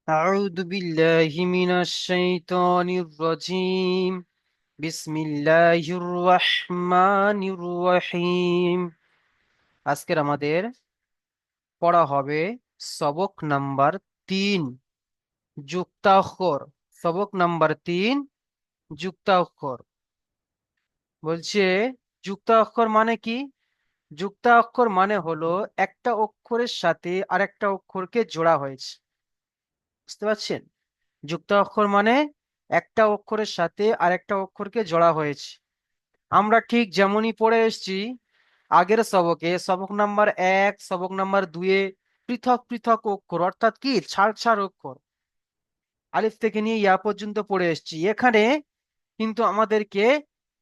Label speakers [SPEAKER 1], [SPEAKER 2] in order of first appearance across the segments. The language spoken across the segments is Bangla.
[SPEAKER 1] أعوذ بالله من الشيطان الرجيم بسم الله الرحمن الرحيم আজকের আমাদের পড়া হবে সবক নাম্বার 3 যুক্তাক্ষর। সবক নাম্বার 3 যুক্তাক্ষর বলছে যুক্তাক্ষর মানে কি? যুক্তাক্ষর মানে হলো একটা অক্ষরের সাথে আরেকটা অক্ষরকে জোড়া হয়েছে। বুঝতে পারছেন? যুক্ত অক্ষর মানে একটা অক্ষরের সাথে আরেকটা অক্ষরকে জোড়া হয়েছে। আমরা ঠিক যেমনই পড়ে এসেছি আগের সবকে, সবক নাম্বার 1 সবক নাম্বার 2-এ পৃথক পৃথক অক্ষর অর্থাৎ কি ছাড় ছাড় অক্ষর আলিফ থেকে নিয়ে ইয়া পর্যন্ত পড়ে এসেছি। এখানে কিন্তু আমাদেরকে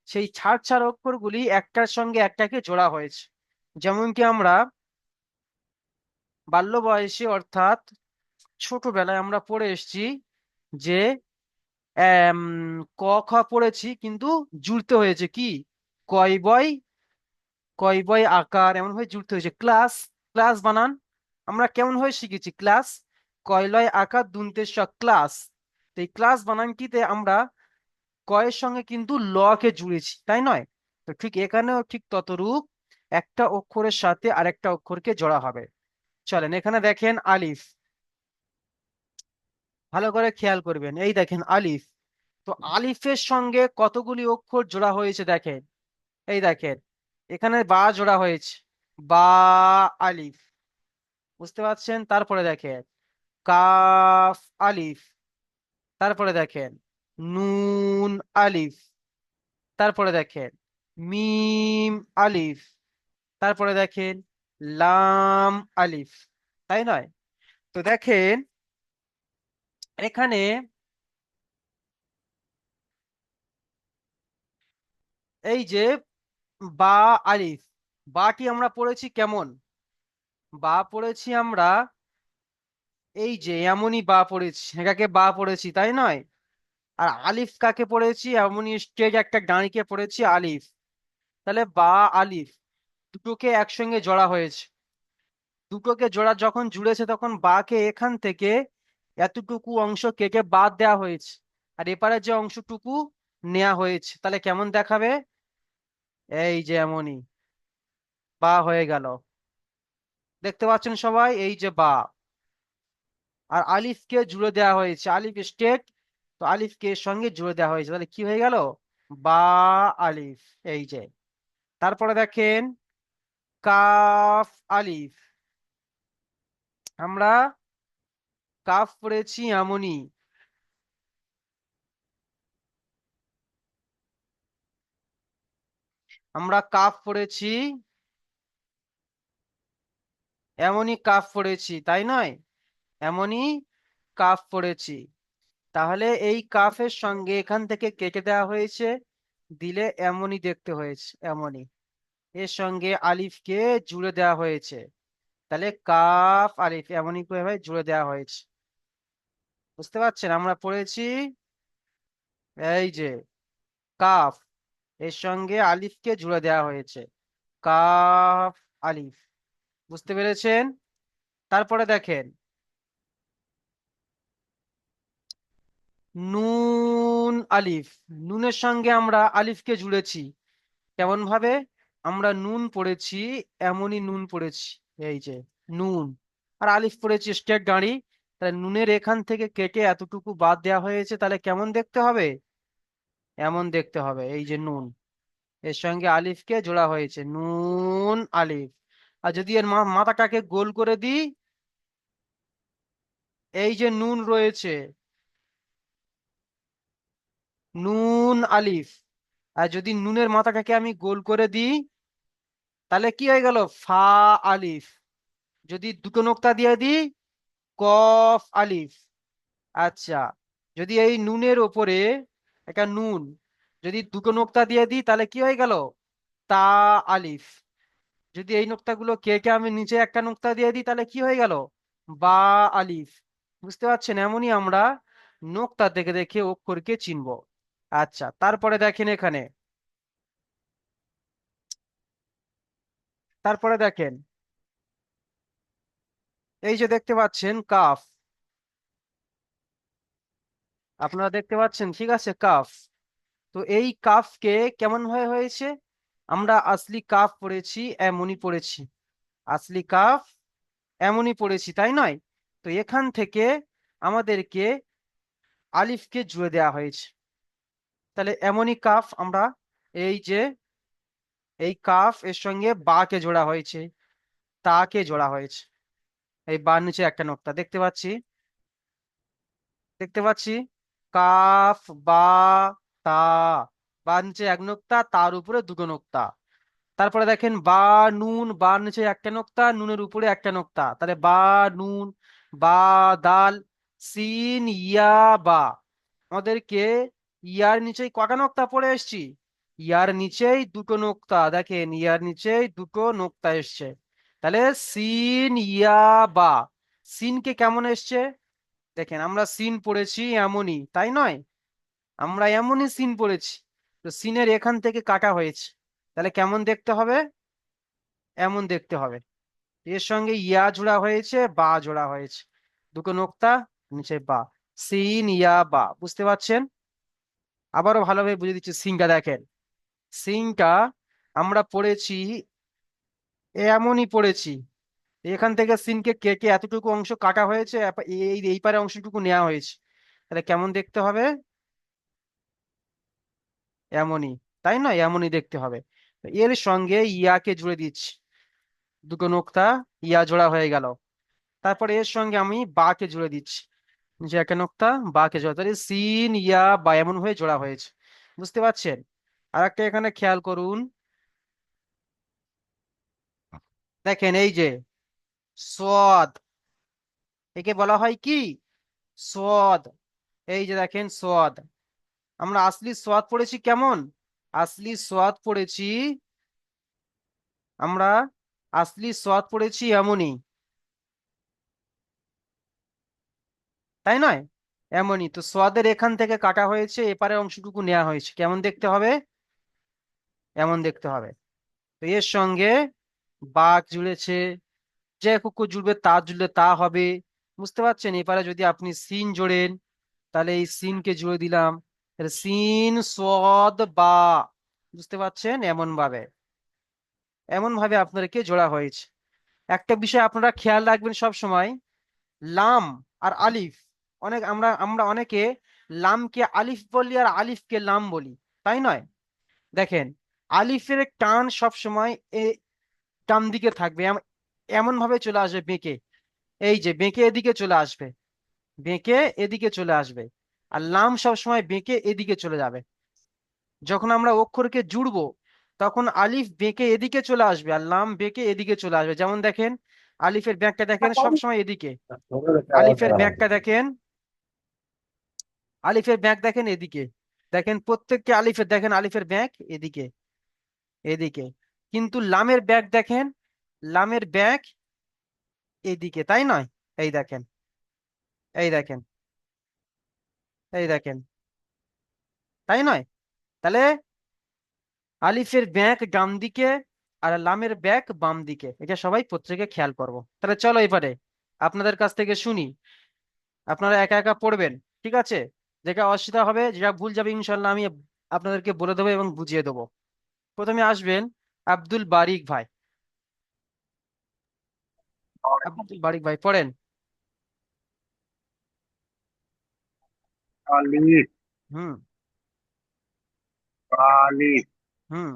[SPEAKER 1] সেই ছাড় ছাড় অক্ষরগুলি একটার সঙ্গে একটাকে জোড়া হয়েছে। যেমন কি আমরা বাল্য বয়সে অর্থাৎ ছোটবেলায় আমরা পড়ে এসেছি যে আম, ক খ পড়েছি কিন্তু জুড়তে হয়েছে কি কয় বয়, কয় বয় আকার এমন ভাবে জুড়তে হয়েছে। ক্লাস, ক্লাস বানান আমরা কেমন ভাবে শিখেছি? ক্লাস, কয়লয় আকার দুনতে স ক্লাস। তো এই ক্লাস বানানটিতে আমরা কয়ের সঙ্গে কিন্তু ল কে জুড়েছি, তাই নয়? তো ঠিক এখানেও ঠিক ততরূপ একটা অক্ষরের সাথে আরেকটা অক্ষরকে জোড়া হবে। চলেন এখানে দেখেন আলিফ, ভালো করে খেয়াল করবেন। এই দেখেন আলিফ, তো আলিফের সঙ্গে কতগুলি অক্ষর জোড়া হয়েছে দেখেন। এই দেখেন এখানে বা জোড়া হয়েছে, বা আলিফ। বুঝতে পারছেন? তারপরে দেখেন কাফ আলিফ, তারপরে দেখেন নুন আলিফ, তারপরে দেখেন মিম আলিফ, তারপরে দেখেন লাম আলিফ, তাই নয়? তো দেখেন এখানে এই যে বা আলিফ, বাটি আমরা পড়েছি কেমন? বা পড়েছি আমরা এই যে এমনই বা পড়েছি, এটাকে বা পড়েছি, তাই নয়? আর আলিফ কাকে পড়েছি? এমনই স্টেজ একটা ডাঁড়িকে পড়েছি আলিফ। তাহলে বা আলিফ দুটোকে একসঙ্গে জোড়া হয়েছে। দুটোকে জোড়া যখন জুড়েছে তখন বাকে এখান থেকে এতটুকু অংশ কেটে বাদ দেওয়া হয়েছে, আর এপারে যে অংশটুকু নেওয়া হয়েছে, তাহলে কেমন দেখাবে? এই যে এমনই বা হয়ে গেল। দেখতে পাচ্ছেন সবাই? এই যে বা, আর আলিফকে জুড়ে দেওয়া হয়েছে, আলিফ স্টেট, তো আলিফকে এর সঙ্গে জুড়ে দেওয়া হয়েছে, তাহলে কি হয়ে গেল? বা আলিফ। এই যে তারপরে দেখেন কাফ আলিফ, আমরা কাফ পড়েছি এমনই, আমরা কাফ পড়েছি এমনই, কাফ পড়েছি, তাই নয়? এমনই কাফ পড়েছি। তাহলে এই কাফের সঙ্গে এখান থেকে কেটে দেওয়া হয়েছে, দিলে এমনই দেখতে হয়েছে, এমনই। এর সঙ্গে আলিফকে জুড়ে দেওয়া হয়েছে, তাহলে কাফ আলিফ এমনই ভাবে জুড়ে দেওয়া হয়েছে। বুঝতে পারছেন? আমরা পড়েছি এই যে কাফ, এর সঙ্গে আলিফকে জুড়ে দেওয়া হয়েছে, কাফ আলিফ। বুঝতে পেরেছেন? তারপরে দেখেন নুন আলিফ, নুনের সঙ্গে আমরা আলিফকে জুড়েছি কেমন ভাবে? আমরা নুন পড়েছি এমনই নুন পড়েছি, এই যে নুন, আর আলিফ পড়েছি স্টেট গাড়ি, তাহলে নুনের এখান থেকে কেটে এতটুকু বাদ দেওয়া হয়েছে, তাহলে কেমন দেখতে হবে? এমন দেখতে হবে। এই যে নুন, এর সঙ্গে আলিফকে জোড়া হয়েছে, নুন আলিফ। আর যদি এর মাথাটাকে গোল করে দিই, এই যে নুন রয়েছে, নুন আলিফ। আর যদি নুনের মাথাটাকে আমি গোল করে দিই, তাহলে কি হয়ে গেল? ফা আলিফ। যদি দুটো নোক্তা দিয়ে দিই, কফ আলিফ। আচ্ছা, যদি এই নুনের ওপরে একটা নুন যদি দুটো নোক্তা দিয়ে দিই, তাহলে কি হয়ে গেল? তা আলিফ। যদি এই নোক্তাগুলো কেটে আমি নিচে একটা নোক্তা দিয়ে দিই, তাহলে কি হয়ে গেল? বা আলিফ। বুঝতে পারছেন? এমনই আমরা নোক্তা দেখে দেখে অক্ষরকে চিনব। আচ্ছা, তারপরে দেখেন এখানে, তারপরে দেখেন এই যে দেখতে পাচ্ছেন কাফ, আপনারা দেখতে পাচ্ছেন, ঠিক আছে, কাফ। তো এই কাফকে কেমন ভাবে হয়েছে? আমরা আসলি কাফ পড়েছি, এমনই পড়েছি। আসলি কাফ এমনই পড়েছি, তাই নয়? তো এখান থেকে আমাদেরকে আলিফকে জুড়ে দেওয়া হয়েছে। তাহলে এমনই কাফ আমরা, এই যে এই কাফ এর সঙ্গে বা কে জোড়া হয়েছে, তাকে জোড়া হয়েছে। এই বার নিচে একটা নোক্তা দেখতে পাচ্ছি, দেখতে পাচ্ছি। কাফ বা তা, বা নিচে এক নোক্তা, তার উপরে দুটো নোক্তা। তারপরে দেখেন বা নুন, বার নিচে একটা নোক্তা, নুনের উপরে একটা নোক্তা, তাহলে বা নুন, বা দাল, সিন ইয়া বা। আমাদেরকে ইয়ার নিচেই কটা নোক্তা পড়ে এসছি? ইয়ার নিচেই দুটো নোক্তা, দেখেন ইয়ার নিচেই দুটো নোক্তা এসছে। তাহলে সিন ইয়া বা। সিনকে কেমন এসছে? দেখেন আমরা সিন পড়েছি এমনই, তাই নয়? আমরা এমনই সিন পড়েছি। তো সিনের এখান থেকে কাটা হয়েছে, তাহলে কেমন দেখতে হবে? এমন দেখতে হবে। এর সঙ্গে ইয়া জোড়া হয়েছে, বা জোড়া হয়েছে, দুটো নোক্তা, নিচে বা। সিন ইয়া বা, বুঝতে পারছেন? আবারও ভালোভাবে বুঝে দিচ্ছি, সিনটা দেখেন। সিনটা আমরা পড়েছি এমনই পড়েছি। এখান থেকে সিনকে কেটে এতটুকু অংশ কাটা হয়েছে, এই এই পারে অংশটুকু নেওয়া হয়েছে। তাহলে কেমন দেখতে হবে? এমনই, তাই না? এমনই দেখতে হবে। তো এর সঙ্গে ইয়াকে জুড়ে দিচ্ছি, দুটো নোক্তা, ইয়া জোড়া হয়ে গেল। তারপরে এর সঙ্গে আমি বা কে জুড়ে দিচ্ছি, যে একটা নোক্তা, বা কে জোড়া, তাহলে সিন ইয়া বা এমন হয়ে জোড়া হয়েছে। বুঝতে পারছেন? আর একটা এখানে খেয়াল করুন, দেখেন এই যে সোয়াদ, একে বলা হয় কি? সোয়াদ। এই যে দেখেন সোয়াদ, আমরা আসলি সোয়াদ পড়েছি কেমন? আসলি সোয়াদ পড়েছি আমরা, আসলি সোয়াদ পড়েছি এমনই, তাই নয়? এমনই তো সোয়াদের এখান থেকে কাটা হয়েছে, এপারে অংশটুকু নেওয়া হয়েছে, কেমন দেখতে হবে? এমন দেখতে হবে। তো এর সঙ্গে বাঘ জুড়েছে, যে কুকুর জুড়বে তা জুড়লে তা হবে। বুঝতে পারছেন? এপারে যদি আপনি সিন জোড়েন, তাহলে এই সিনকে জুড়ে দিলাম, তাহলে সিন সদ বা। বুঝতে পারছেন? এমন ভাবে, এমন ভাবে আপনাদেরকে জোড়া হয়েছে। একটা বিষয় আপনারা খেয়াল রাখবেন সব সময়, লাম আর আলিফ, অনেক আমরা আমরা অনেকে লামকে আলিফ বলি আর আলিফকে লাম বলি, তাই নয়? দেখেন, আলিফের টান সব সময় ডান দিকে থাকবে, এমন ভাবে চলে আসবে বেঁকে, এই যে বেঁকে এদিকে চলে আসবে, বেঁকে এদিকে চলে আসবে। আর লাম সব সময় বেঁকে এদিকে চলে যাবে। যখন আমরা অক্ষরকে জুড়বো, তখন আলিফ বেঁকে এদিকে চলে আসবে আর লাম বেঁকে এদিকে চলে আসবে। যেমন দেখেন, আলিফের ব্যাকটা দেখেন সব সময় এদিকে, আলিফের ব্যাকটা দেখেন, আলিফের ব্যাক দেখেন এদিকে, দেখেন প্রত্যেকটি আলিফের, দেখেন আলিফের ব্যাক এদিকে, এদিকে। কিন্তু লামের ব্যাক দেখেন, লামের ব্যাক এদিকে, তাই নয়? এই দেখেন, এই দেখেন, এই দেখেন, তাই নয়? তাহলে আলিফের ব্যাক ডান দিকে আর লামের ব্যাক বাম দিকে, এটা সবাই প্রত্যেকে খেয়াল করবো। তাহলে চলো এবারে আপনাদের কাছ থেকে শুনি, আপনারা একা একা পড়বেন, ঠিক আছে? যেটা অসুবিধা হবে, যেটা ভুল যাবে, ইনশাল্লাহ আমি আপনাদেরকে বলে দেবো এবং বুঝিয়ে দেবো। প্রথমে আসবেন আব্দুল বারিক ভাই। আব্দুল বারিক ভাই পড়েন।
[SPEAKER 2] আলিফ,
[SPEAKER 1] হুম।
[SPEAKER 2] আলিফ,
[SPEAKER 1] হুম।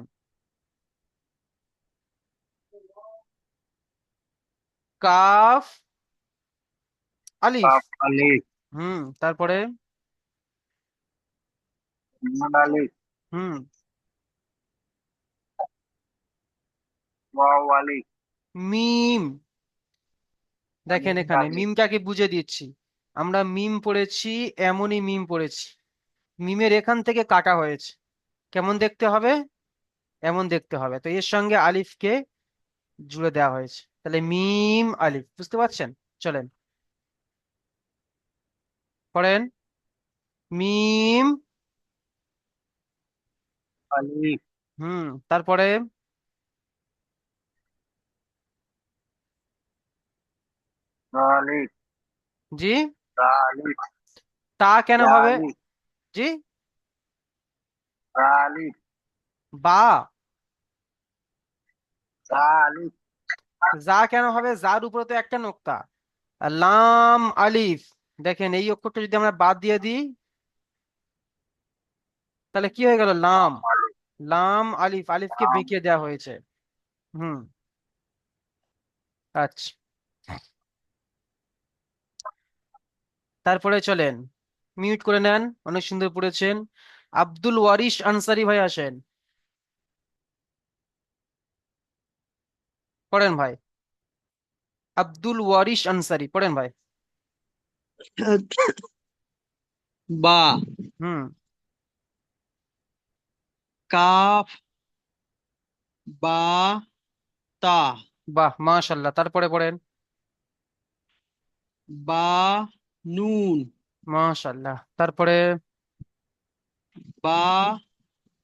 [SPEAKER 1] কাফ আলিফ।
[SPEAKER 2] কাফ আলিফ,
[SPEAKER 1] হুম, তারপরে?
[SPEAKER 2] নুন আলিফ,
[SPEAKER 1] হুম।
[SPEAKER 2] ওয়াও আলিফ,
[SPEAKER 1] মিম। দেখেন
[SPEAKER 2] আলিফ
[SPEAKER 1] এখানে
[SPEAKER 2] আলিফ,
[SPEAKER 1] মিমটাকে বুঝে দিচ্ছি, আমরা মিম পড়েছি এমনই মিম পড়েছি, মিমের এখান থেকে কাটা হয়েছে, কেমন দেখতে হবে? এমন দেখতে হবে। তো এর সঙ্গে আলিফকে জুড়ে দেওয়া হয়েছে, তাহলে মিম আলিফ। বুঝতে পারছেন? চলেন পড়েন। মিম।
[SPEAKER 2] আলিফ,
[SPEAKER 1] হুম, তারপরে?
[SPEAKER 2] আলিফ,
[SPEAKER 1] জি।
[SPEAKER 2] আলিফ,
[SPEAKER 1] তা কেন হবে?
[SPEAKER 2] জালিক।
[SPEAKER 1] জি।
[SPEAKER 2] জালিক।
[SPEAKER 1] বা।
[SPEAKER 2] জালিক।
[SPEAKER 1] যা কেন হবে? যার উপরে তো একটা নোক্তা। আর লাম আলিফ, দেখেন এই অক্ষরটা যদি আমরা বাদ দিয়ে দিই তাহলে কি হয়ে গেল? লাম।
[SPEAKER 2] মালিক।
[SPEAKER 1] লাম আলিফ, আলিফকে
[SPEAKER 2] নাম।
[SPEAKER 1] বেঁকিয়ে দেওয়া হয়েছে। হুম। আচ্ছা, তারপরে চলেন, মিউট করে নেন, অনেক সুন্দর পড়েছেন। আব্দুল ওয়ারিশ আনসারি ভাই আসেন, পড়েন ভাই। আব্দুল ওয়ারিশ আনসারি পড়েন ভাই।
[SPEAKER 3] বা,
[SPEAKER 1] হুম।
[SPEAKER 3] কাফ, বা, তা,
[SPEAKER 1] বাহ মাশাল্লাহ, তারপরে পড়েন।
[SPEAKER 3] বা, নুন,
[SPEAKER 1] মাশাল্লাহ, তারপরে।
[SPEAKER 3] বা,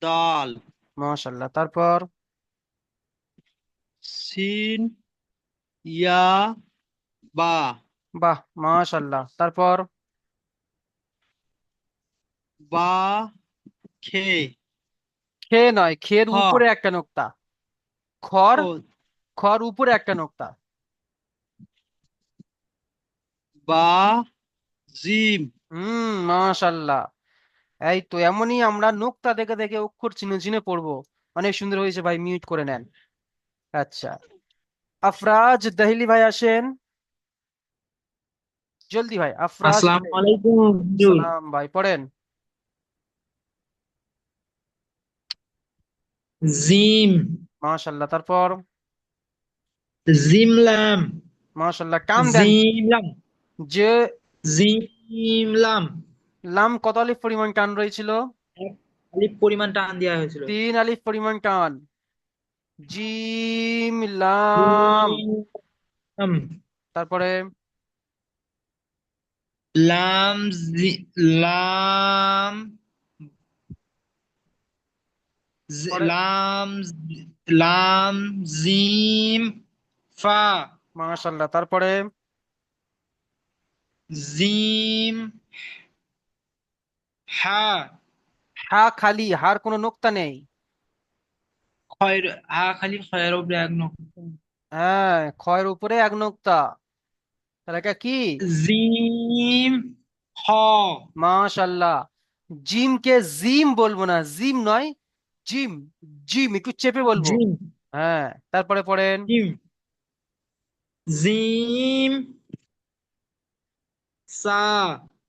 [SPEAKER 3] দাল,
[SPEAKER 1] মাশাল্লাহ, তারপর।
[SPEAKER 3] সিন, ইয়া, বা,
[SPEAKER 1] বাহ মাশাল্লাহ, তারপর।
[SPEAKER 3] বা, খে,
[SPEAKER 1] খে নয়, খের
[SPEAKER 3] খ,
[SPEAKER 1] উপরে একটা নোক্তা। খর,
[SPEAKER 3] ও,
[SPEAKER 1] খর উপরে একটা নোক্তা।
[SPEAKER 3] বা, জিম।
[SPEAKER 1] মাশাল্লাহ। এই তো এমনই আমরা নোক্তা দেখে দেখে অক্ষর চিনে চিনে পড়বো। অনেক সুন্দর হয়েছে ভাই, মিউট করে নেন। আচ্ছা, আফরাজ দহিলি ভাই আসেন, জলদি ভাই, আফরাজ
[SPEAKER 4] আসসালামু
[SPEAKER 1] দহিলি।
[SPEAKER 4] আলাইকুম হুজুর।
[SPEAKER 1] সালাম ভাই, পড়েন।
[SPEAKER 4] জিম,
[SPEAKER 1] মাশাল্লাহ, তারপর।
[SPEAKER 4] জিমলাম,
[SPEAKER 1] মাশাল্লাহ, টান দেন।
[SPEAKER 4] জিমলাম,
[SPEAKER 1] যে
[SPEAKER 4] জিমলাম।
[SPEAKER 1] লাম কত আলিফ পরিমাণ টান রয়েছিল?
[SPEAKER 4] এক আলিফ পরিমাণ টান দেওয়া হয়েছিল।
[SPEAKER 1] 3 আলিফ পরিমাণ টান। জিম লাম,
[SPEAKER 4] জিমলাম,
[SPEAKER 1] তারপরে।
[SPEAKER 4] লাম, লাম,
[SPEAKER 1] পরে।
[SPEAKER 4] লাম, লাম, জিম, ফা,
[SPEAKER 1] মাশাল্লাহ, তারপরে।
[SPEAKER 4] জিম, হা,
[SPEAKER 1] হা খালি, হার কোনো নোক্তা নেই।
[SPEAKER 4] খয়ের, হা খালি খয়ের উপরে এক নক।
[SPEAKER 1] হ্যাঁ, খয়ের উপরে এক নোক্তা, তাহলে এটা কি?
[SPEAKER 4] জিম, হ,
[SPEAKER 1] মাশাল্লাহ। জিমকে জিম বলবো না, জিম নয়, জিম। জিম একটু চেপে বলবো।
[SPEAKER 4] জিম,
[SPEAKER 1] হ্যাঁ, তারপরে পড়েন।
[SPEAKER 4] জিম, জিম, সা,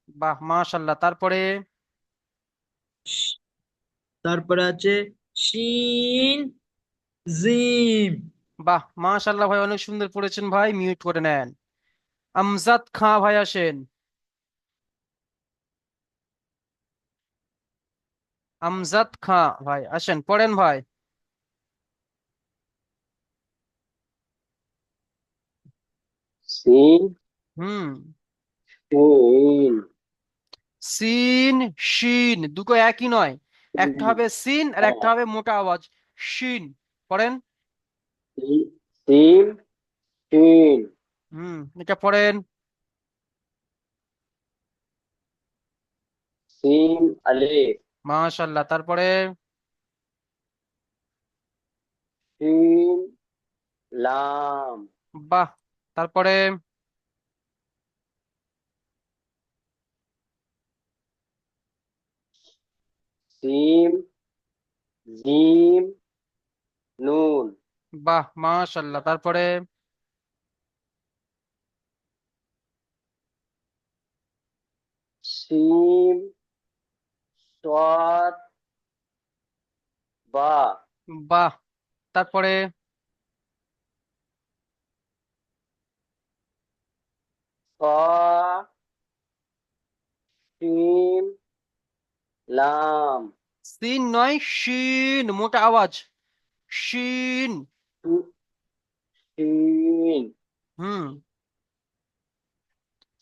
[SPEAKER 1] বাহ মাশাল্লাহ, তারপরে।
[SPEAKER 4] তারপরে আছে শিন, জিম।
[SPEAKER 1] বাহ মাশাল্লাহ ভাই, অনেক সুন্দর পড়েছেন ভাই, মিউট করে নেন। আমজাদ খাঁ ভাই আসেন, আমজাদ খাঁ ভাই আসেন, পড়েন ভাই।
[SPEAKER 2] সিন।
[SPEAKER 1] হুম।
[SPEAKER 2] শিন।
[SPEAKER 1] সিন, শিন দুটো একই নয়, একটা হবে সিন আর একটা হবে মোটা আওয়াজ, শিন। পড়েন।
[SPEAKER 2] সিন। শিন।
[SPEAKER 1] এটা পড়েন।
[SPEAKER 2] সিন আলিফ।
[SPEAKER 1] মাশাল্লাহ, তারপরে।
[SPEAKER 2] শিন লাম।
[SPEAKER 1] বাহ, তারপরে।
[SPEAKER 2] সিম। জিম। নুন।
[SPEAKER 1] বাহ মাশাল্লাহ, তারপরে।
[SPEAKER 2] সিম। সাদ। বা।
[SPEAKER 1] বাহ, তারপরে।
[SPEAKER 2] সা। শিম লাম।
[SPEAKER 1] সিন নয়, শিন মোটা আওয়াজ, শিন।
[SPEAKER 2] শিন।
[SPEAKER 1] হুম।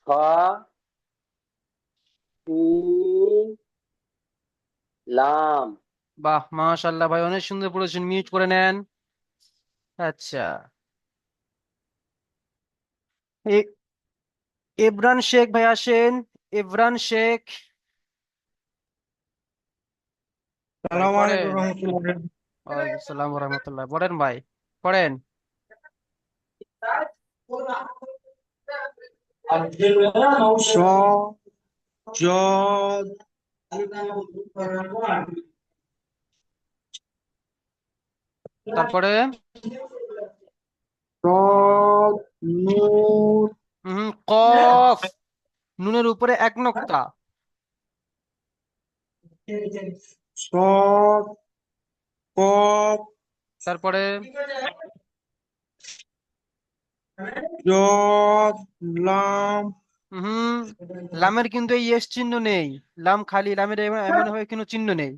[SPEAKER 2] সা। শিন লাম।
[SPEAKER 1] বাহ মাশাল্লাহ ভাই, অনেক সুন্দর পড়েছেন, মিউট করে নেন। আচ্ছা, এ- এবরান শেখ ভাই আসেন, ইমরান শেখ ভাই
[SPEAKER 5] সালাম আলাইকুম
[SPEAKER 1] পড়েন।
[SPEAKER 5] রহমতুল্লাহ।
[SPEAKER 1] ওয়ালাইকুম আসসালাম ওয়া রাহমাতুল্লাহ। পড়েন ভাই, পড়েন।
[SPEAKER 5] স জ
[SPEAKER 1] তারপরে
[SPEAKER 5] র নূর
[SPEAKER 1] কফ, নুনের উপরে এক নোক্তা।
[SPEAKER 5] সদ কফ
[SPEAKER 1] তারপরে
[SPEAKER 5] জদ লাম
[SPEAKER 1] হুম লামের কিন্তু এই এস চিহ্ন নেই, লাম খালি, লামের এমন ভাবে কোনো চিহ্ন নেই।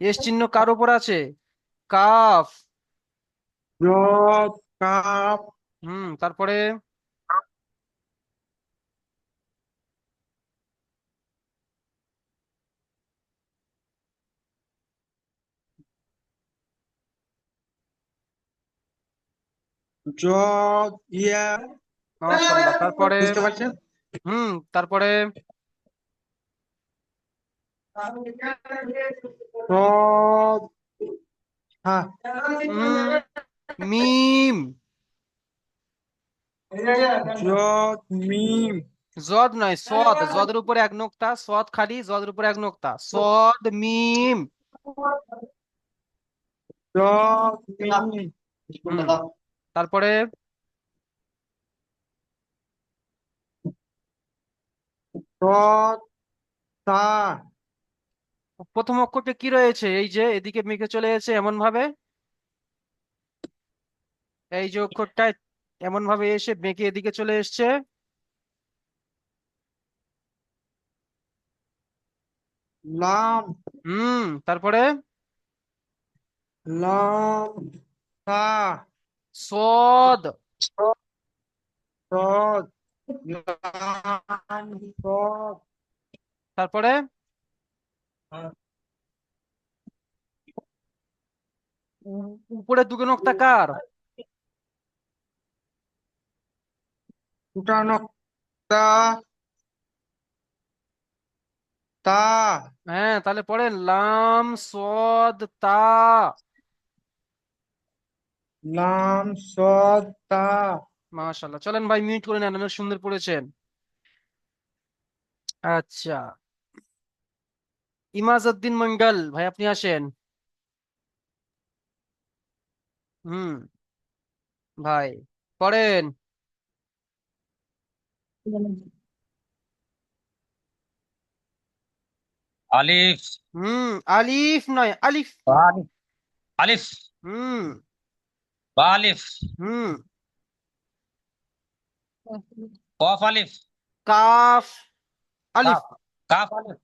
[SPEAKER 1] এস চিহ্ন কার উপর আছে? কাফ।
[SPEAKER 5] জদ কাপ
[SPEAKER 1] তারপরে
[SPEAKER 5] জদ ইয়া।
[SPEAKER 1] মাশাআল্লাহ। তারপরে
[SPEAKER 5] বুঝতে পারছেন?
[SPEAKER 1] তারপরে
[SPEAKER 5] সদ হ্যাঁ
[SPEAKER 1] উম মিম।
[SPEAKER 5] জদ মিম
[SPEAKER 1] জদ নয়, সদ, জদের উপরে এক নোক্তা, সদ খালি, জদের উপরে এক নোক্তা, সদ মিম।
[SPEAKER 5] জদ মিম
[SPEAKER 1] হুম তারপরে
[SPEAKER 5] সদ তা
[SPEAKER 1] প্রথম অক্ষরটা কি রয়েছে? এই যে এদিকে মেঘে চলে এসেছে এমন ভাবে, এই যে অক্ষরটা এমন ভাবে এসে মেঘে এদিকে চলে এসছে।
[SPEAKER 5] লাম
[SPEAKER 1] তারপরে
[SPEAKER 5] লাম তা
[SPEAKER 1] সদ।
[SPEAKER 5] সদ লাম সদ
[SPEAKER 1] তারপরে উপরে দুটো নোক্তা কার?
[SPEAKER 5] ফুটানো তা তা
[SPEAKER 1] হ্যাঁ, তাহলে পড়েন লাম সদ তা।
[SPEAKER 5] লাম সদ তা
[SPEAKER 1] মাশাআল্লাহ। চলেন ভাই মিউট করে নেন, অনেক সুন্দর পড়েছেন। আচ্ছা, ইমাজউদ্দিন মন্ডল ভাই, আপনি আসেন। হুম ভাই পড়েন।
[SPEAKER 6] আলিফ
[SPEAKER 1] আলিফ নয়, আলিফ।
[SPEAKER 6] বা আলিফ আলিফ
[SPEAKER 1] হুম
[SPEAKER 6] বা আলিফ
[SPEAKER 1] হুম
[SPEAKER 6] কফ আলিফ
[SPEAKER 1] কাফ আলিফ।
[SPEAKER 6] কাফ কাফ আলিফ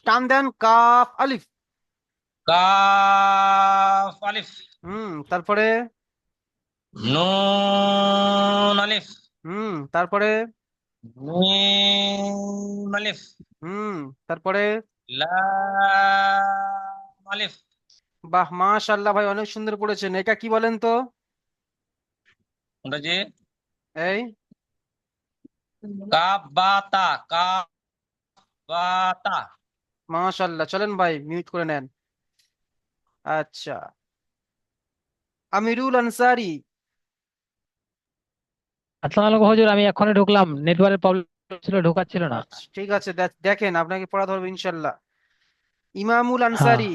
[SPEAKER 1] টান দেন, কাফ আলিফ।
[SPEAKER 6] কাফ আলিফ
[SPEAKER 1] তারপরে
[SPEAKER 6] নুন আলিফ
[SPEAKER 1] তারপরে
[SPEAKER 6] মিম আলিফ
[SPEAKER 1] তারপরে
[SPEAKER 6] লাম আলিফ
[SPEAKER 1] বাহ, মাশাআল্লাহ ভাই, অনেক সুন্দর পড়েছেন। এটা কি বলেন তো?
[SPEAKER 6] কোনটা জি
[SPEAKER 1] এই
[SPEAKER 6] কাফ বা তা কাফ বা তা
[SPEAKER 1] মাশাআল্লাহ। চলেন ভাই মিউট করে নেন। আচ্ছা, আমিরুল আনসারি।
[SPEAKER 7] আসসালামু আলাইকুম হুজুর, আমি এখনই ঢুকলাম, নেটওয়ার্কের প্রবলেম ছিল, ঢোকাচ্ছিল না।
[SPEAKER 1] আচ্ছা ঠিক আছে, দেখেন আপনাকে পড়া ধরবে ইনশাল্লাহ। ইমামুল
[SPEAKER 7] হ্যাঁ
[SPEAKER 1] আনসারি।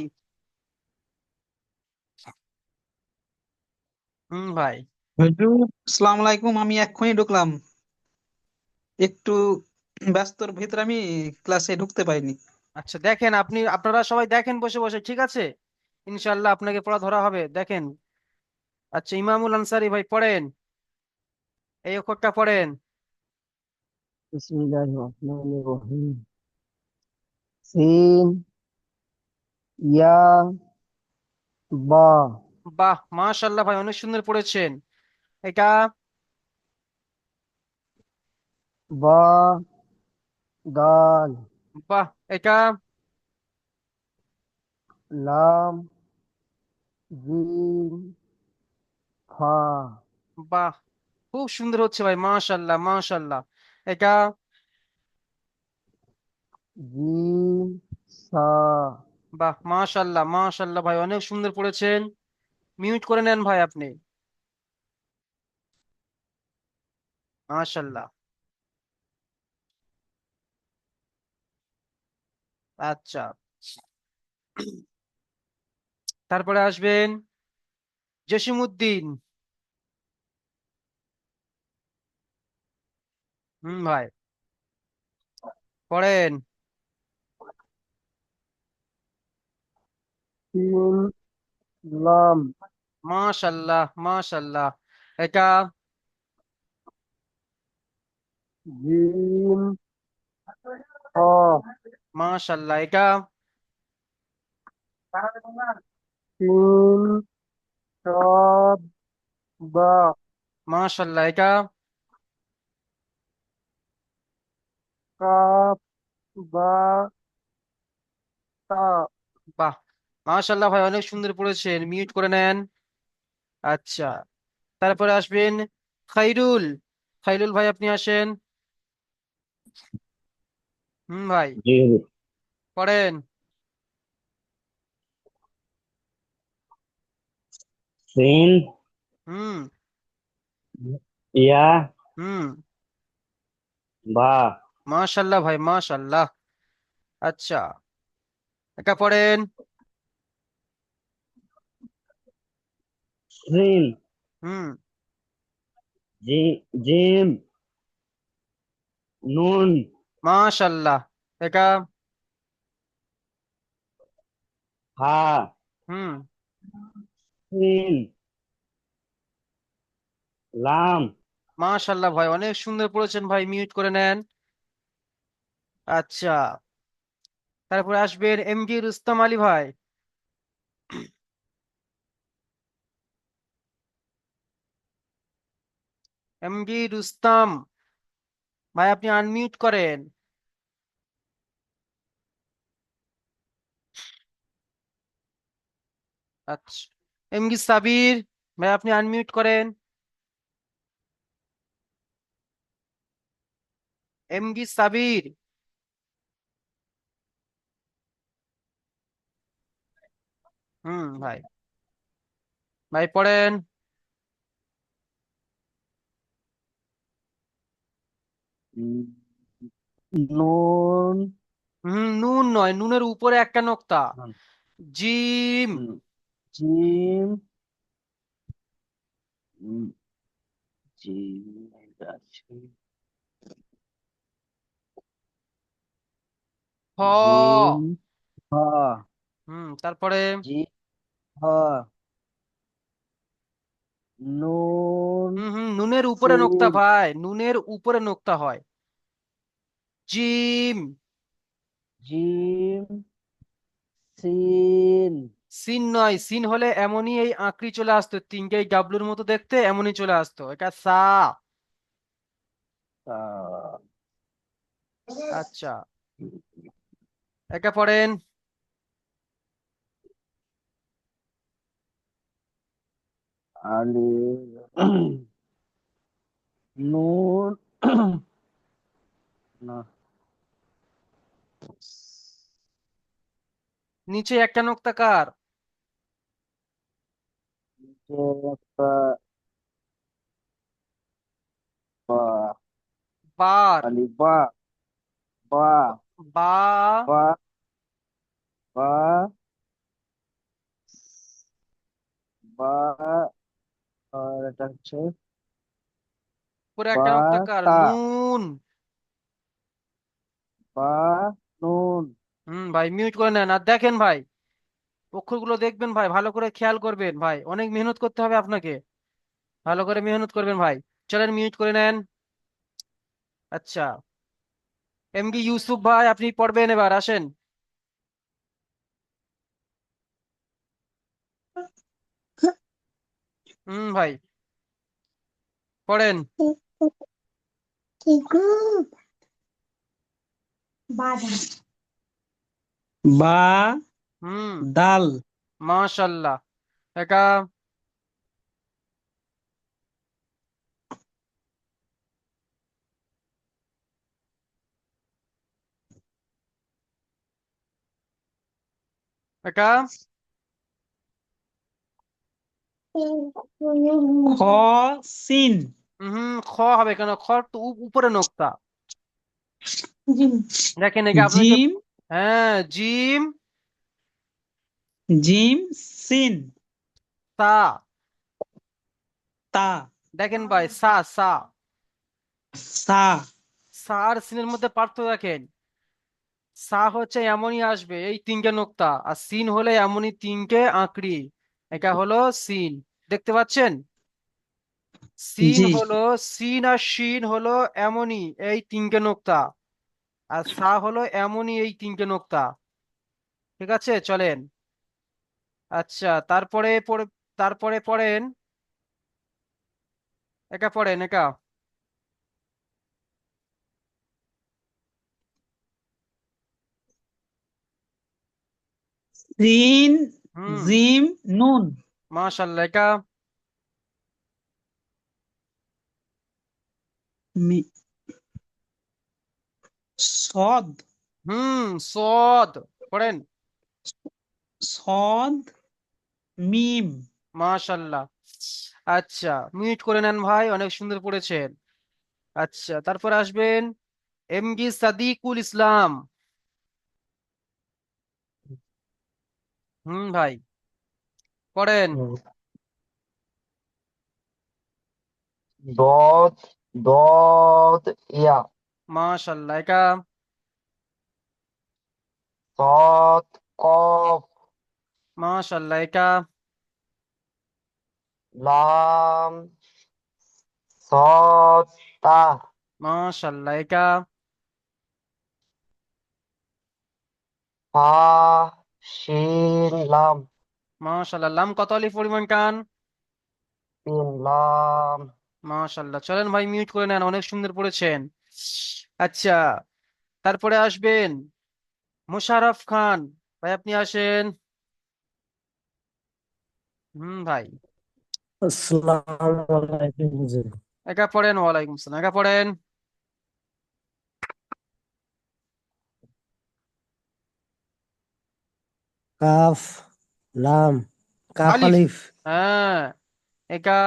[SPEAKER 1] ভাই।
[SPEAKER 8] হুজুর আসসালামু আলাইকুম, আমি এক্ষুনি ঢুকলাম, একটু ব্যস্তর ভিতরে আমি ক্লাসে ঢুকতে পারিনি।
[SPEAKER 1] আচ্ছা দেখেন, আপনারা সবাই দেখেন বসে বসে, ঠিক আছে? ইনশাল্লাহ আপনাকে পড়া ধরা হবে, দেখেন। আচ্ছা, ইমামুল আনসারি ভাই পড়েন, এই অক্ষরটা পড়েন।
[SPEAKER 9] বিসমিল্লাহির রহমানির রহিম। সিন ইয়া বা।
[SPEAKER 1] বাহ, মাশাআল্লাহ ভাই, অনেক সুন্দর পড়েছেন। এটা
[SPEAKER 9] বা দাল।
[SPEAKER 1] বাহ, এটা
[SPEAKER 9] লাম জিম ফা।
[SPEAKER 1] বাহ, খুব সুন্দর হচ্ছে ভাই, মাশাআল্লাহ মাশাআল্লাহ। এটা
[SPEAKER 9] জিম সা
[SPEAKER 1] বাহ, মাশাল্লাহ মাশাল্লাহ ভাই, অনেক সুন্দর পড়েছেন। মিউট করে নেন ভাই আপনি। মাশাল্লাহ। আচ্ছা, তারপরে আসবেন জসিমউদ্দিন। ভাই পড়েন।
[SPEAKER 9] সিন লাম
[SPEAKER 1] মাশাল্লাহ মাশাল্লাহ। এটা
[SPEAKER 9] জিম হ
[SPEAKER 1] মাশাল্লাহ। এটা
[SPEAKER 9] সিন সদ বা
[SPEAKER 1] মাশাল্লাহ। এটা
[SPEAKER 9] কাফ বা তা
[SPEAKER 1] বাহ, মাশাল্লাহ ভাই, অনেক সুন্দর পড়েছেন। মিউট করে নেন। আচ্ছা, তারপরে আসবেন খাইরুল। খাইরুল ভাই আপনি আসেন। ভাই
[SPEAKER 10] জি
[SPEAKER 1] পড়েন।
[SPEAKER 10] সিন
[SPEAKER 1] হুম
[SPEAKER 10] ইয়া
[SPEAKER 1] হুম
[SPEAKER 10] বা
[SPEAKER 1] মাশাল্লাহ ভাই মাশাল্লাহ। আচ্ছা, এটা পড়েন।
[SPEAKER 10] সিন
[SPEAKER 1] হুম
[SPEAKER 10] জি জিম নুন
[SPEAKER 1] মাশাল্লাহ। এটা
[SPEAKER 10] হা
[SPEAKER 1] হুম
[SPEAKER 10] সিন লাম
[SPEAKER 1] মাশাল্লাহ ভাই, অনেক সুন্দর পড়েছেন ভাই। মিউট করে নেন। আচ্ছা, তারপরে আসবেন এমডি রুস্তম আলী ভাই। এমডি রুস্তম ভাই, আপনি আনমিউট করেন। আচ্ছা, এমডি সাবির ভাই, আপনি আনমিউট করেন। এমডি সাবির। ভাই, ভাই পড়েন।
[SPEAKER 9] নুন
[SPEAKER 1] নুন নয়, নুনের উপরে একটা নোক্তা। জিম।
[SPEAKER 9] জিম জিম আছে জিম
[SPEAKER 1] হ।
[SPEAKER 9] হা
[SPEAKER 1] তারপরে
[SPEAKER 9] জিম হা নুন
[SPEAKER 1] নুনের উপরে নোক্তা
[SPEAKER 9] সিন
[SPEAKER 1] ভাই, নুনের উপরে নোক্তা হয়। জিম।
[SPEAKER 9] জিম সিন
[SPEAKER 1] সিন নয়, সিন হলে এমনই এই আঁকড়ি চলে আসতো, তিনটে ডাবলুর মতো দেখতে, এমনই চলে আসতো। এটা সা।
[SPEAKER 9] তা
[SPEAKER 1] আচ্ছা, এটা পড়েন।
[SPEAKER 9] আলিফ নুন না
[SPEAKER 1] নিচে একটা নোক্তা কার?
[SPEAKER 9] যে একটা বা
[SPEAKER 1] বার।
[SPEAKER 9] আলিফ বা বা
[SPEAKER 1] বা
[SPEAKER 9] বা বা বা আর এটা হচ্ছে
[SPEAKER 1] উপরে
[SPEAKER 9] বা
[SPEAKER 1] একটা নোক্তা কার?
[SPEAKER 9] তা
[SPEAKER 1] নুন।
[SPEAKER 9] বা নুন
[SPEAKER 1] ভাই মিউট করে নেন। আর দেখেন ভাই, অক্ষরগুলো দেখবেন ভাই, ভালো করে খেয়াল করবেন ভাই, অনেক মেহনত করতে হবে আপনাকে। ভালো করে মেহনত করবেন ভাই। চলেন মিউট করে নেন। আচ্ছা, এমডি ইউসুফ ভাই, আপনি পড়বেন এবার, আসেন। ভাই পড়েন।
[SPEAKER 8] বা
[SPEAKER 1] হুম
[SPEAKER 8] দাল
[SPEAKER 1] মাশাল্লাহ। এটা একা
[SPEAKER 8] খ সিন
[SPEAKER 1] খ হবে কেন? খ তো উপরে নোক্তা। দেখেন একে আপনাকে,
[SPEAKER 8] জিম
[SPEAKER 1] হ্যাঁ জিম
[SPEAKER 8] জিম সিন
[SPEAKER 1] তা।
[SPEAKER 8] তা
[SPEAKER 1] দেখেন ভাই, সা সা
[SPEAKER 8] সা
[SPEAKER 1] সা আর সিনের মধ্যে পার্থক্য দেখেন। সা হচ্ছে এমনই আসবে এই তিনটে নোক্তা, আর সিন হলে এমনই তিনটে আঁকড়ি। এটা হলো সিন, দেখতে পাচ্ছেন? সিন
[SPEAKER 8] জি
[SPEAKER 1] হলো, সিন আর শিন হলো এমনই এই তিনটে নোক্তা, আর সা হলো এমনই এই তিনটে নোক্তা। ঠিক আছে, চলেন। আচ্ছা, তারপরে পড়েন, একা পড়েন একা।
[SPEAKER 8] সিন
[SPEAKER 1] হুম,
[SPEAKER 8] জিম নুন
[SPEAKER 1] মাশাআল্লাহ, একা।
[SPEAKER 8] মি- সদ
[SPEAKER 1] সদ পড়েন।
[SPEAKER 8] সদ মিম
[SPEAKER 1] মাশাআল্লাহ। আচ্ছা, মিউট করে নেন ভাই, অনেক সুন্দর পড়েছেন। আচ্ছা, তারপর আসবেন এমডি সাদিকুল ইসলাম। ভাই পড়েন।
[SPEAKER 2] ضاد ضاد يا
[SPEAKER 1] মাশাআল্লাহ, একা।
[SPEAKER 2] صاد قاف
[SPEAKER 1] মাশাআল্লাহ, একা।
[SPEAKER 2] لام صاد تا
[SPEAKER 1] মাশাআল্লাহ, একা।
[SPEAKER 2] ফা শিন লাম
[SPEAKER 1] মাশাআল্লাহ, লাম কত আলিফ পরিমাণ টান?
[SPEAKER 2] তিন লাম
[SPEAKER 1] মাশাআল্লাহ, চলেন ভাই মিউট করে নেন, অনেক সুন্দর পড়েছেন। আচ্ছা, তারপরে আসবেন মোশাররফ খান। ভাই আপনি আসেন। ভাই
[SPEAKER 11] আসসালামু আলাইকুম হুজুর।
[SPEAKER 1] একা পড়েন। ওয়ালাইকুম আসসালাম, একা পড়েন।
[SPEAKER 11] কাফ লাম কাফ
[SPEAKER 1] আলিফ,
[SPEAKER 11] আলিফ
[SPEAKER 1] হ্যাঁ একা।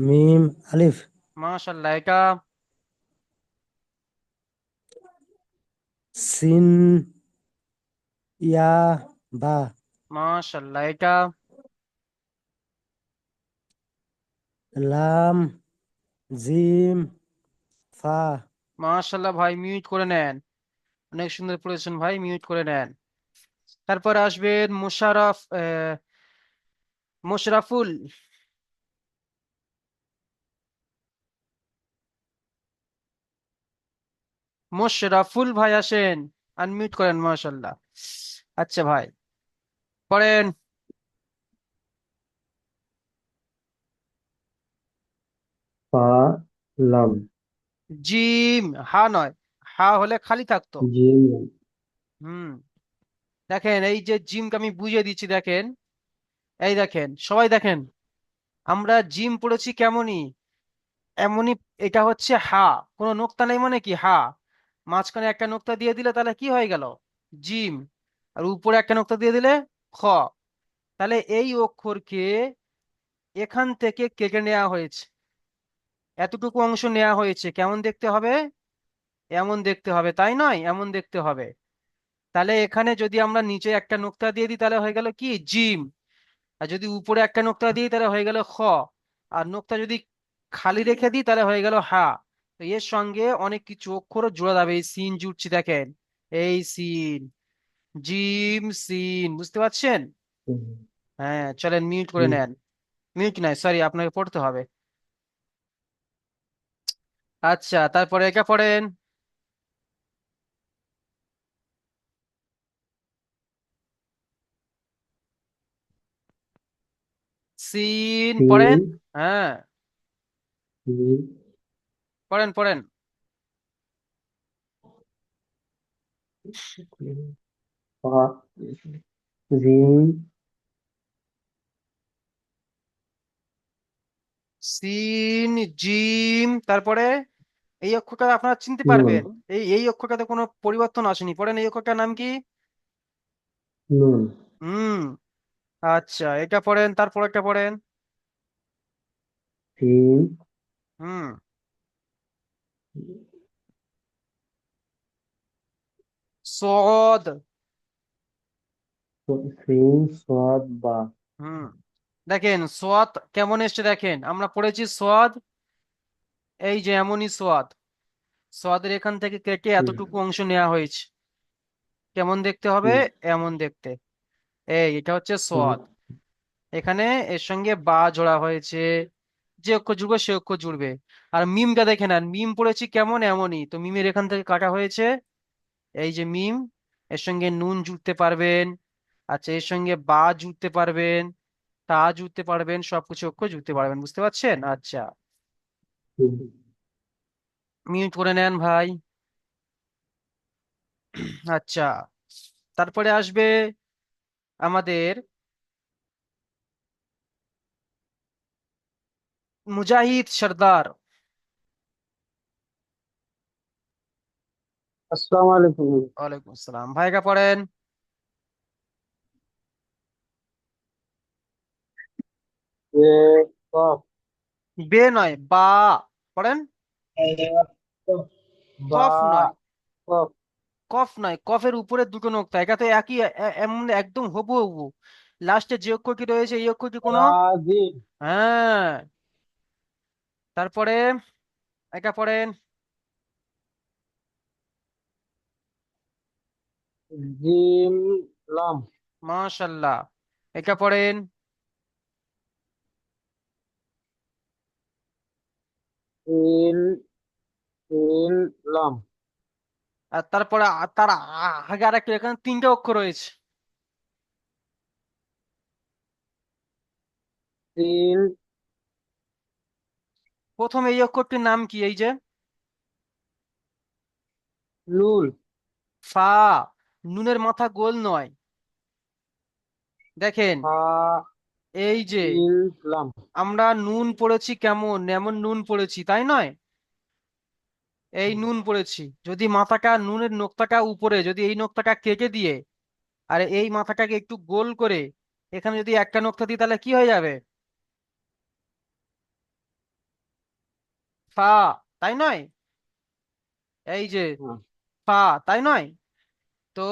[SPEAKER 11] মিম আলিফ
[SPEAKER 1] মাশাআল্লাহ, একা।
[SPEAKER 11] সিন ইয়া বা
[SPEAKER 1] মাশাআল্লাহ, একা।
[SPEAKER 11] লাম জিম ফা
[SPEAKER 1] মাশাআল্লাহ ভাই, মিউট করে নেন, অনেক সুন্দর পড়েছেন ভাই, মিউট করে নেন। তারপরে আসবেন মোশরাফুল। মোশরাফুল ভাই আসেন, আনমিউট করেন। মাশাআল্লাহ। আচ্ছা ভাই পড়েন।
[SPEAKER 9] ফা লাম
[SPEAKER 1] জিম, হা নয়, হা হলে খালি থাকতো।
[SPEAKER 9] জিম
[SPEAKER 1] হুম, দেখেন এই যে জিমকে আমি বুঝিয়ে দিচ্ছি, দেখেন, এই দেখেন সবাই দেখেন, আমরা জিম পড়েছি কেমনই, এমনই। এটা হচ্ছে হা, কোনো নোক্তা নেই মানে কি হা, মাঝখানে একটা নোক্তা দিয়ে দিলে তাহলে কি হয়ে গেল? জিম। আর উপরে একটা নোক্তা দিয়ে দিলে খ। তাহলে এই অক্ষরকে এখান থেকে কেটে নেওয়া হয়েছে, এতটুকু অংশ নেওয়া হয়েছে, কেমন দেখতে হবে? এমন দেখতে হবে, তাই নয়? এমন দেখতে হবে। তাহলে এখানে যদি আমরা নিচে একটা নোক্তা দিয়ে দিই তাহলে হয়ে গেল কি জিম, আর যদি উপরে একটা নোক্তা দিই তাহলে হয়ে গেল খ, আর নোক্তা যদি খালি রেখে দিই তাহলে হয়ে গেল হা। তো এর সঙ্গে অনেক কিছু অক্ষরও জোড়া যাবে, এই সিন জুড়ছি দেখেন, এই সিন, জিম সিন, বুঝতে পারছেন? হ্যাঁ, চলেন মিউট করে নেন। মিউট নাই, সরি, আপনাকে পড়তে হবে। আচ্ছা, তারপরে একা পড়েন। সিন
[SPEAKER 9] সিন
[SPEAKER 1] পড়েন। হ্যাঁ,
[SPEAKER 9] মিম
[SPEAKER 1] পড়েন পড়েন।
[SPEAKER 9] ফা জিম
[SPEAKER 1] সিন জিম, তারপরে এই অক্ষরটা আপনারা চিনতে
[SPEAKER 9] নুন
[SPEAKER 1] পারবেন। এই অক্ষরটাতে কোনো পরিবর্তন আসেনি। পড়েন এই অক্ষরটার নাম কি?
[SPEAKER 9] নুন
[SPEAKER 1] হুম। আচ্ছা, এটা পড়েন, তারপর একটা পড়েন।
[SPEAKER 9] সিন
[SPEAKER 1] হুম। সদ।
[SPEAKER 9] সিন সোয়াদ বা
[SPEAKER 1] হুম। দেখেন সোয়াদ কেমন এসছে, দেখেন আমরা পড়েছি সোয়াদ, এই যে এমনই সোয়াদ। সোয়াদের এখান থেকে কেটে
[SPEAKER 9] হুম,
[SPEAKER 1] এতটুকু অংশ নেওয়া হয়েছে। কেমন দেখতে হবে?
[SPEAKER 9] হুম,
[SPEAKER 1] এমন দেখতে। এটা হচ্ছে
[SPEAKER 9] হুম,
[SPEAKER 1] সোয়াদ। এখানে এর সঙ্গে বা জোড়া হয়েছে, যে অক্ষর জুড়বে সে অক্ষর জুড়বে। আর মিমটা দেখে নেন, মিম পড়েছি কেমন, এমনই তো মিমের এখান থেকে কাটা হয়েছে। এই যে মিম, এর সঙ্গে নুন জুড়তে পারবেন। আচ্ছা, এর সঙ্গে বা জুড়তে পারবেন, তা জুড়তে পারবেন, সবকিছু অক্ষর জুড়তে পারবেন। বুঝতে পারছেন? আচ্ছা,
[SPEAKER 9] হুম।
[SPEAKER 1] মিউট করে নেন ভাই। আচ্ছা, তারপরে আসবে আমাদের মুজাহিদ সর্দার।
[SPEAKER 10] আসসালামু আলাইকুম।
[SPEAKER 1] ওয়ালাইকুম আসসালাম। ভাইকা পড়েন।
[SPEAKER 10] এ কফ
[SPEAKER 1] বে নয়, বা। পড়েন।
[SPEAKER 10] বা
[SPEAKER 1] কফ নয়,
[SPEAKER 10] কফ
[SPEAKER 1] কফ নয়, কফের উপরে দুটো নোক্তা, এটা তো একই, এমন একদম হুবহু। লাস্টে যে অক্ষরটি রয়েছে এই অক্ষরটি কোনো।
[SPEAKER 10] রাজিম
[SPEAKER 1] হ্যাঁ। তারপরে এটা পড়েন।
[SPEAKER 10] জিম লাম
[SPEAKER 1] মাশাল্লাহ। এটা পড়েন।
[SPEAKER 10] সিন সিন লাম
[SPEAKER 1] আর তারপরে তার আগে আর একটা, এখানে তিনটে অক্ষর রয়েছে।
[SPEAKER 10] সিন
[SPEAKER 1] প্রথম এই অক্ষরটির নাম কি? এই যে
[SPEAKER 10] নুন
[SPEAKER 1] ফা। নুনের মাথা গোল নয়। দেখেন
[SPEAKER 10] ফা
[SPEAKER 1] এই যে
[SPEAKER 10] সিন লাম
[SPEAKER 1] আমরা নুন পড়েছি কেমন, এমন নুন পড়েছি, তাই নয়? এই নুন পড়েছি, যদি মাথাটা নুনের নোকতাটা উপরে, যদি এই নোকতাটা কেটে দিয়ে আর এই মাথাটাকে একটু গোল করে এখানে যদি একটা নোকতা দিই, তাহলে কি হয়ে যাবে? ফা, তাই নয়? এই যে
[SPEAKER 10] হ্যাঁ,
[SPEAKER 1] ফা, তাই নয়? তো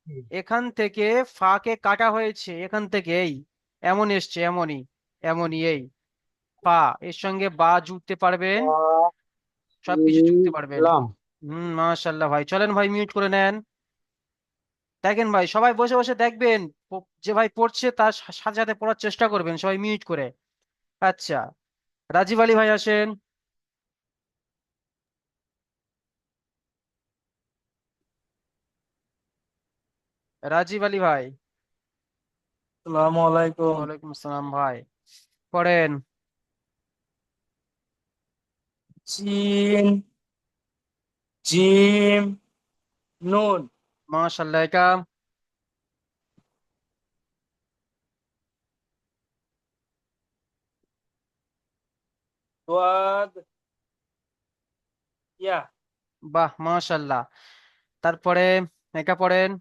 [SPEAKER 10] হুম।
[SPEAKER 1] এখান থেকে ফাকে কাটা হয়েছে, এখান থেকে এই এমন এসছে, এমনই, এমনই এই পা। এর সঙ্গে বা জুড়তে পারবেন,
[SPEAKER 10] ফা
[SPEAKER 1] সবকিছু
[SPEAKER 10] সিন
[SPEAKER 1] জুড়তে পারবেন।
[SPEAKER 10] লাম
[SPEAKER 1] মাশাল্লাহ ভাই, চলেন ভাই মিউট করে নেন। দেখেন ভাই, সবাই বসে বসে দেখবেন, যে ভাই পড়ছে তার সাথে সাথে পড়ার চেষ্টা করবেন, সবাই মিউট করে। আচ্ছা, রাজীব আলী ভাই আসেন। রাজীব আলী ভাই।
[SPEAKER 6] আসসালামু আলাইকুম।
[SPEAKER 1] ওয়ালাইকুম আসসালাম ভাই। পড়েন।
[SPEAKER 6] চিন জিম নুন
[SPEAKER 1] মাশাল্লাহ, এটা
[SPEAKER 6] সোয়াদ ইয়া
[SPEAKER 1] বাহ, মাশাল্লাহ। তারপরে এটা পড়েন।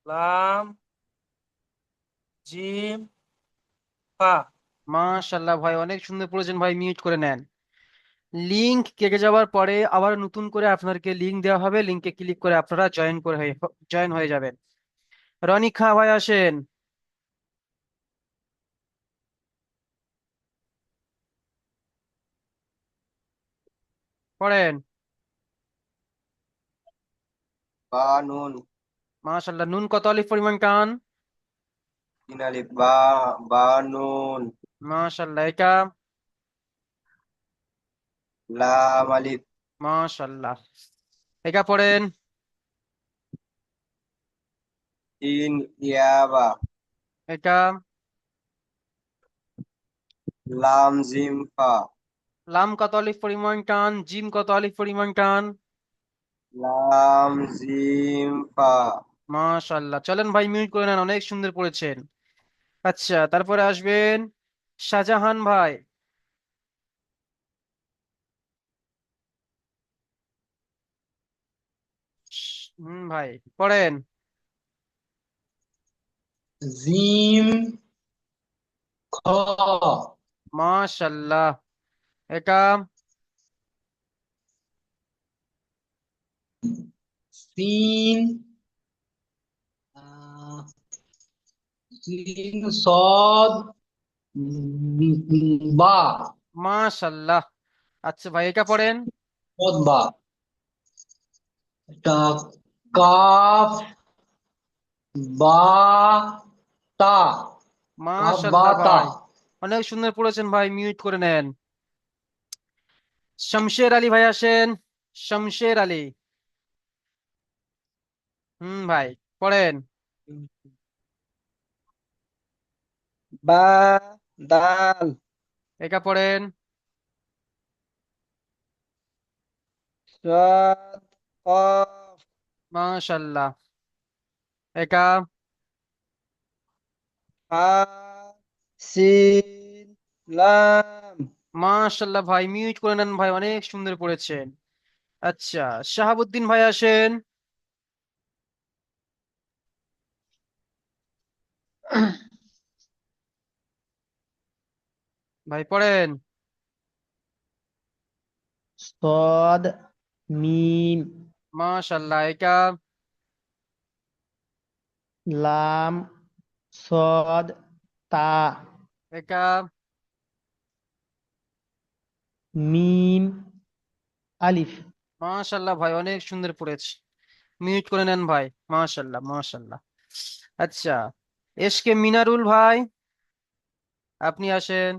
[SPEAKER 6] লাম জিম ফা।
[SPEAKER 1] মাশাল্লাহ ভাই, অনেক সুন্দর পড়েছেন ভাই, মিউট করে নেন। লিংক কেটে যাওয়ার পরে আবার নতুন করে আপনাদেরকে লিংক দেওয়া হবে, লিংকে ক্লিক করে আপনারা জয়েন হয়ে যাবেন। রনি খা ভাই আসেন। পড়েন।
[SPEAKER 12] বা নুন
[SPEAKER 1] মাশাল্লাহ, নুন কত আলিফ পরিমাণ টান?
[SPEAKER 12] তিন আলিফ বা বা নুন
[SPEAKER 1] মাশাল্লাহ, এটা
[SPEAKER 12] লাম আলিফ
[SPEAKER 1] মাশাল্লাহ। এটা পড়েন।
[SPEAKER 12] তিন ইয়াবা
[SPEAKER 1] এটা
[SPEAKER 12] লাম জিম ফা
[SPEAKER 1] লাম কত আলিফ পরিমাণ টান? জিম কত আলিফ পরিমাণ টান?
[SPEAKER 12] লাম জিম ফা
[SPEAKER 1] মাশাল্লাহ, চলেন ভাই মিউট করে নেন, অনেক সুন্দর পড়েছেন। আচ্ছা, তারপরে আসবেন শাহজাহান ভাই। ভাই পড়েন।
[SPEAKER 10] জিম খ
[SPEAKER 1] মাশাল্লাহ। এটা
[SPEAKER 10] সিন সিন সদ বা
[SPEAKER 1] মাশাল্লাহ। আচ্ছা ভাই এটা পড়েন।
[SPEAKER 10] সদ বা এটা কাফ বা তা কাফ বা
[SPEAKER 1] মাশাল্লাহ
[SPEAKER 10] তা
[SPEAKER 1] ভাই, অনেক সুন্দর পড়েছেন ভাই, মিউট করে নেন। শমশের আলী ভাই আসেন। শমশের আলী। ভাই পড়েন।
[SPEAKER 8] বা দাল
[SPEAKER 1] এটা পড়েন।
[SPEAKER 8] সদ কফ
[SPEAKER 1] মাশাল্লাহ। এটা
[SPEAKER 8] হা সিন লাম
[SPEAKER 1] মাশাল্লাহ ভাই, মিউট করে নেন ভাই, অনেক সুন্দর পড়েছেন। আচ্ছা, শাহাবুদ্দিন ভাই আসেন। ভাই পড়েন।
[SPEAKER 7] সদ মিম
[SPEAKER 1] মাশাল্লাহ। এটা
[SPEAKER 7] লাম সদ তা
[SPEAKER 1] এটা
[SPEAKER 7] মিম আলিফ।
[SPEAKER 1] মাশাল্লাহ ভাই, অনেক সুন্দর পড়েছে, মিউট করে নেন ভাই। মাশাল্লাহ মাশাল্লাহ। আচ্ছা, এসকে মিনারুল ভাই, আপনি আসেন।